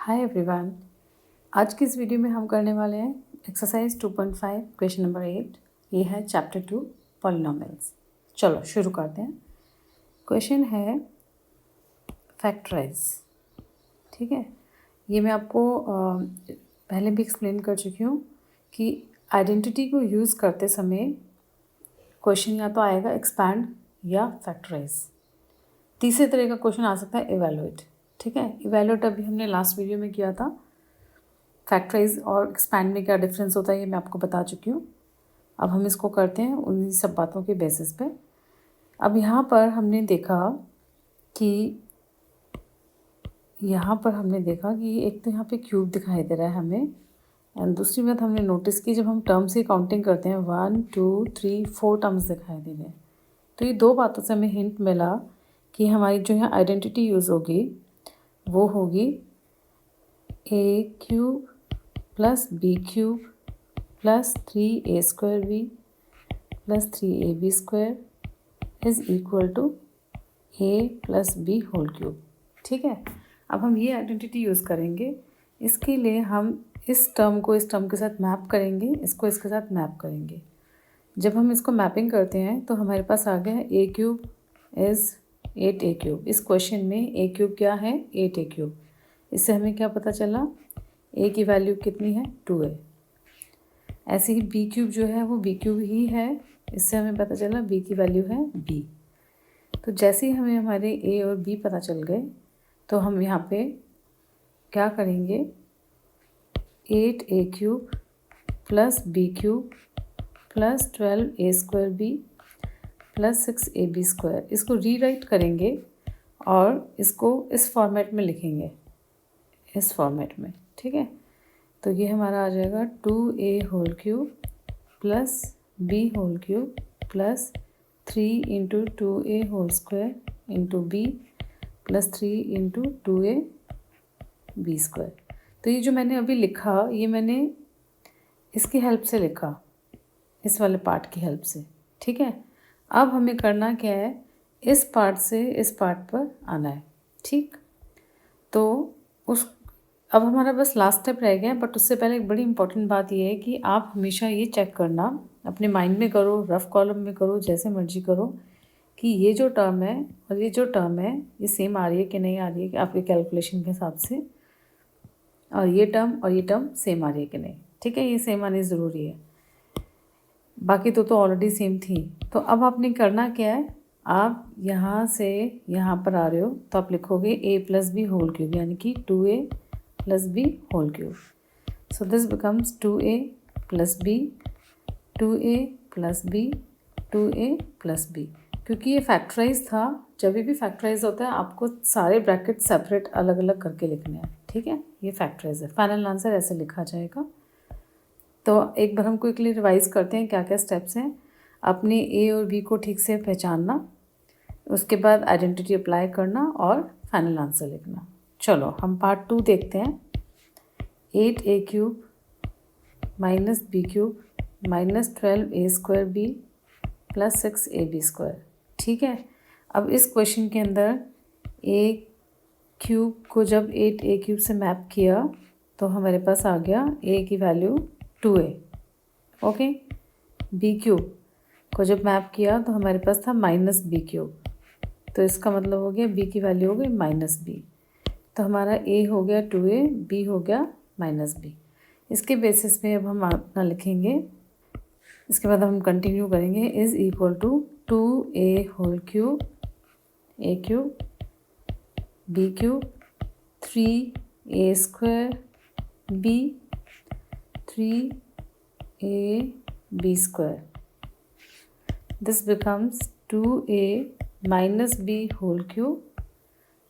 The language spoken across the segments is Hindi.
Hi everyone. आज की इस वीडियो में हम करने वाले हैं एक्सरसाइज 2.5 क्वेश्चन नंबर 8। ये है चैप्टर 2 पॉलिनोमियल्स। चलो शुरू करते हैं। क्वेश्चन है फैक्टराइज। ठीक है, ये मैं आपको पहले भी एक्सप्लेन कर चुकी हूँ कि आइडेंटिटी को यूज़ करते समय क्वेश्चन या तो आएगा एक्सपैंड या फैक्टराइज। तीसरे तरह का क्वेश्चन आ सकता है इवैल्यूएट। ठीक है, इवैल्यूएट अभी हमने लास्ट वीडियो में किया था। फैक्टराइज और एक्सपैंड में क्या डिफरेंस होता है ये मैं आपको बता चुकी हूँ। अब हम इसको करते हैं उन्हीं सब बातों के बेसिस पे। अब यहाँ पर हमने देखा कि एक तो यहाँ पे क्यूब दिखाई दे रहा है हमें, एंड दूसरी बात हमने नोटिस की जब हम टर्म्स की काउंटिंग करते हैं 1 2 3 4 टर्म्स दिखाई दे रहे हैं। तो ये दो बातों से हमें हिंट मिला कि हमारी जो यहाँ आइडेंटिटी यूज़ होगी वो होगी a cube plus B cube plus 3a² plus 3ab² is equal to a plus B whole cube. ठीक है, अब हम ये आइडेंटिटी यूज़ करेंगे। इसके लिए हम इस टर्म को इस टर्म के साथ मैप करेंगे, इसको इसके साथ मैप करेंगे। जब हम इसको मैपिंग करते हैं तो हमारे पास आ गया है a क्यूब इज़ 8a³। इस क्वेश्चन में a क्यूब क्या है 8a³। इससे हमें क्या पता चला, a की वैल्यू कितनी है 2a। ऐसे ही b क्यूब जो है वो b क्यूब ही है, इससे हमें पता चला b की वैल्यू है b। तो जैसे ही हमें हमारे a और b पता चल गए तो हम यहाँ पे क्या करेंगे, 8a³ plus b cube plus 12a² plus 6ab², इसको रीराइट करेंगे और इसको इस फॉर्मेट में लिखेंगे, इस फॉर्मेट में। ठीक है, तो ये हमारा आ जाएगा 2a whole cube plus b whole cube plus 3 into 2a whole square into b plus 3 into 2ab²। तो ये जो मैंने अभी लिखा ये मैंने इसकी हेल्प से लिखा, इस वाले पार्ट की हेल्प से। ठीक है, अब हमें करना क्या है, इस पार्ट से इस पार्ट पर आना है। ठीक, तो अब हमारा बस लास्ट स्टेप रह गया है, बट उससे पहले एक बड़ी इंपॉर्टेंट बात ये है कि आप हमेशा ये चेक करना, अपने माइंड में करो, रफ कॉलम में करो, जैसे मर्जी करो, कि ये जो टर्म है और ये जो टर्म है ये सेम आ रही है कि नहीं आ रही है आपके कैलकुलेशन के हिसाब से, और ये टर्म सेम आ रही है कि नहीं। ठीक है, ये सेम आनी ज़रूरी है, बाकी तो ऑलरेडी सेम थी। तो अब आपने करना क्या है, आप यहाँ से यहाँ पर आ रहे हो तो आप लिखोगे a plus B whole cube, यानी कि 2a plus B whole cube. So this becomes 2a plus B, 2a plus B, 2a plus B. क्योंकि ये फैक्टराइज था, जब भी फैक्टराइज होता है आपको सारे ब्रैकेट सेपरेट अलग अलग करके लिखने हैं। ठीक है, ये फैक्टराइज है, फाइनल आंसर ऐसे लिखा जाएगा। तो एक बार हम क्विकली रिवाइज करते हैं क्या क्या स्टेप्स हैं। अपने ए और बी को ठीक से पहचानना, उसके बाद आइडेंटिटी अप्लाई करना और फाइनल आंसर लिखना। चलो हम पार्ट 2 देखते हैं। 8a³ minus b cube minus 12a² plus 6ab²। ठीक है, अब इस क्वेश्चन के अंदर a³ को जब 8a³ से मैप किया तो हमारे पास आ गया a की value 2a। Okay, b cube को जब मैप किया तो हमारे पास था माइनस b³, तो इसका मतलब हो गया b की वैल्यू हो गई माइनस b। तो हमारा a हो गया 2a, b हो गया माइनस b। इसके बेसिस पे अब हम अपना लिखेंगे, इसके बाद हम कंटिन्यू करेंगे, is equal to 2a whole cube, a cube, b cube, 3a² b, 3ab²। This becomes 2a minus b whole cube.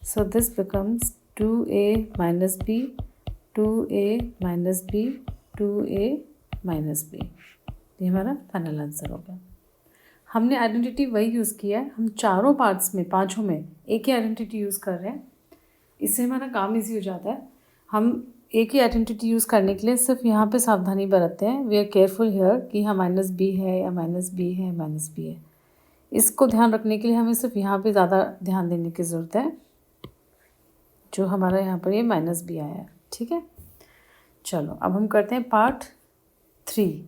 So this becomes 2a minus b, 2a minus b, 2a minus b। ये हमारा फाइनल आंसर हो गया। हमने आइडेंटिटी वही यूज़ किया है, हम चारों पार्ट्स में, पांचों में एक ही आइडेंटिटी यूज़ कर रहे हैं। इससे हमारा काम इजी हो जाता है। हम एक ही आइडेंटिटी यूज़ करने के लिए सिर्फ यहाँ पे सावधानी बरतते हैं, वी आर केयरफुल हियर कि हाँ माइनस बी है या माइनस बी है, माइनस बी है। इसको ध्यान रखने के लिए हमें सिर्फ यहाँ पे ज़्यादा ध्यान देने की ज़रूरत है, जो हमारा यहाँ पर ये माइनस बी आया है। ठीक है। चलो अब हम करते हैं पार्ट 3।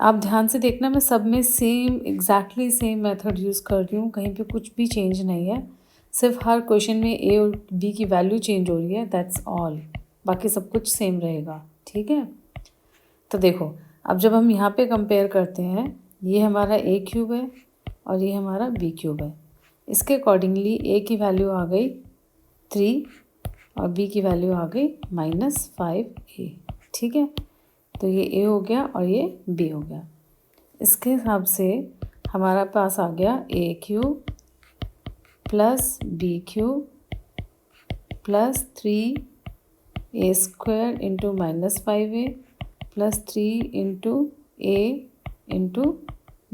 आप ध्यान से देखना, मैं सब में same exactly same method use कर रही हूँ, कहीं पे कुछ भी चेंज नहीं है, सिर्फ हर क्वेश्चन में ए और बी की वैल्यू चेंज हो रही है, दैट्स ऑल, बाकी सब कुछ सेम रहेगा। ठीक है, तो देखो अब जब हम यहाँ पे कंपेयर करते हैं, ये हमारा ए क्यूब है और ये हमारा बी क्यूब है, इसके अकॉर्डिंगली ए की वैल्यू आ गई 3 और बी की वैल्यू आ गई -5a। ठीक है, तो ये ए हो गया और ये बी हो गया। इसके हिसाब से हमारा पास आ गया a cube plus B cube plus 3a² into -5a plus 3 into a into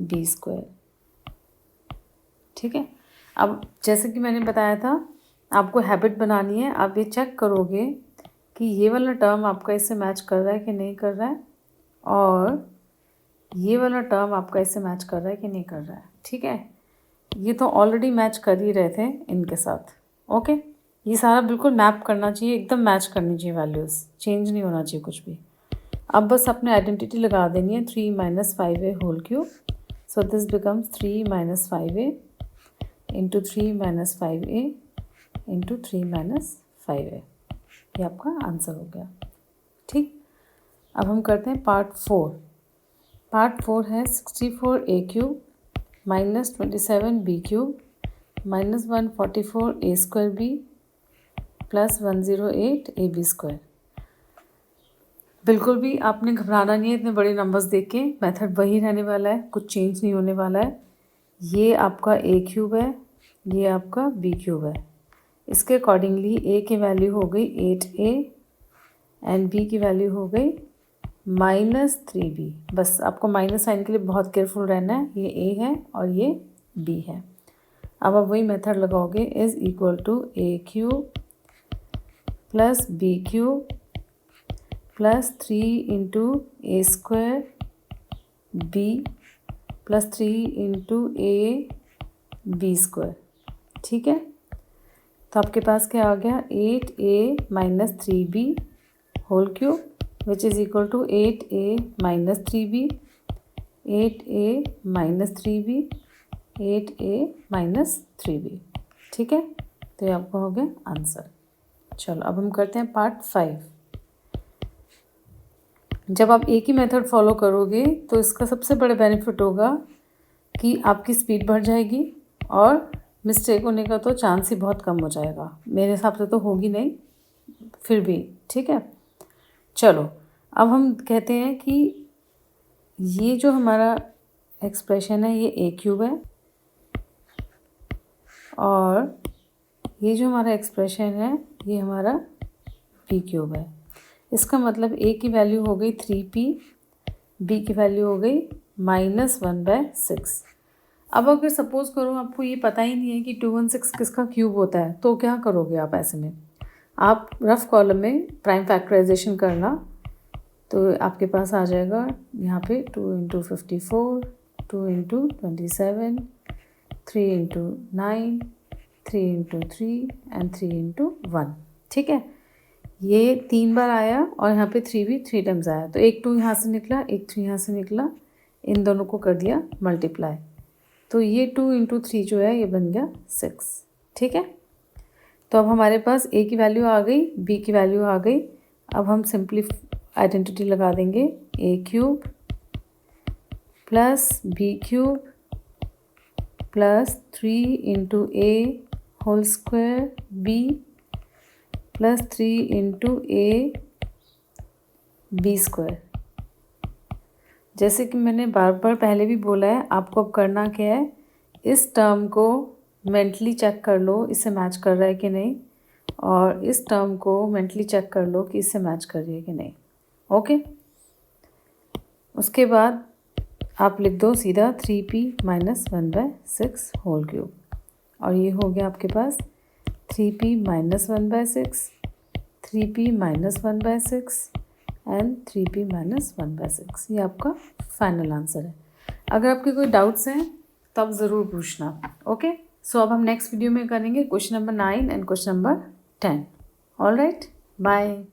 b square. ठीक है, अब जैसे कि मैंने बताया था, आपको हैबिट बनानी है। आप ये चेक करोगे कि ये वाला टर्म आपका इससे मैच कर रहा है कि नहीं कर रहा है, और ये वाला टर्म आपका इससे मैच कर रहा है कि नहीं कर रहा है। ठीक है, ये तो ऑलरेडी मैच कर ही रहे थे इनके साथ। ओके, ये सारा बिल्कुल मैप करना चाहिए, एकदम मैच करनी चाहिए, वैल्यूज़ चेंज नहीं होना चाहिए कुछ भी। अब बस अपने आइडेंटिटी लगा देनी है, 3 - 5a whole cube, so this becomes 3 - 5a into 3 - 5a into 3 - 5a। ये आपका आंसर हो गया। ठीक, अब हम करते हैं पार्ट 4। पार्ट 4 है 64a cube -27b cube -144a² plus 108ab²। बिल्कुल भी आपने घबराना नहीं है इतने बड़े नंबर्स देख के, मेथड वही रहने वाला है, कुछ चेंज नहीं होने वाला है। ये आपका ए क्यूब है, ये आपका बी क्यूब है, इसके अकॉर्डिंगली ए की वैल्यू हो गई 8a एंड बी की वैल्यू हो गई -3b। बस आपको माइनस साइन के लिए बहुत केयरफुल रहना है, ये ए है और ये बी है। अब आप वही मेथड लगाओगे, is equal to A cube plus B cube plus 3 into a² B plus 3 into ab²। ठीक है, तो आपके पास क्या आ गया, 8a - 3b whole cube which is equal to 8a - 3b 8a - 3b 8a - 3b। ठीक है, तो ये आपका हो गया आंसर। चलो अब हम करते हैं पार्ट 5। जब आप एक ही मेथड फॉलो करोगे तो इसका सबसे बड़ा बेनिफिट होगा कि आपकी स्पीड बढ़ जाएगी और मिस्टेक होने का तो चांस ही बहुत कम हो जाएगा। मेरे हिसाब से तो होगी नहीं, फिर भी ठीक है। चलो अब हम कहते हैं कि ये जो हमारा एक्सप्रेशन है ये ए क्यूब है और ये जो हमारा एक्सप्रेशन है ये हमारा बी क्यूब है। इसका मतलब ए की वैल्यू हो गई 3p, बी की वैल्यू हो गई -1/6। अब अगर सपोज़ करो आपको ये पता ही नहीं है कि 216 किसका क्यूब होता है, तो क्या करोगे आप ऐसे में? आप रफ कॉलम में प्राइम फैक्टराइजेशन करना, तो आपके पास आ जाएगा यहाँ पे 2 × 54, 2 × 27, 3 × 9, 3 × 3 एंड 3 × 1। ठीक है, ये 3 बार आया और यहाँ पे 3 भी 3 टाइम्स आया, तो एक 2 यहाँ से निकला, एक 3 यहाँ से निकला, इन दोनों को कर दिया मल्टीप्लाई, तो ये 2 × 3 जो है ये बन गया 6। ठीक है, तो अब हमारे पास ए की वैल्यू आ गई, बी की वैल्यू आ गई। अब हम सिंपली आइडेंटिटी लगा देंगे, a cube plus B cube plus 3 × a whole square b plus 3 × ab²। जैसे कि मैंने बार बार पहले भी बोला है, आपको अब करना क्या है, इस टर्म को मेंटली चेक कर लो इससे मैच कर रहा है कि नहीं, और इस टर्म को मेंटली चेक कर लो कि इससे मैच कर रही है कि नहीं। ओके, उसके बाद आप लिख दो सीधा 3p - 1/6 होल क्यूब, और ये हो गया आपके पास 3p - 1/6, 3p - 1/6 एंड 3p - 1/6। ये आपका फाइनल आंसर है। अगर आपके कोई डाउट्स हैं तो आप ज़रूर पूछना। ओके, सो अब हम नेक्स्ट वीडियो में करेंगे question number 9 and question number 10। All right, bye.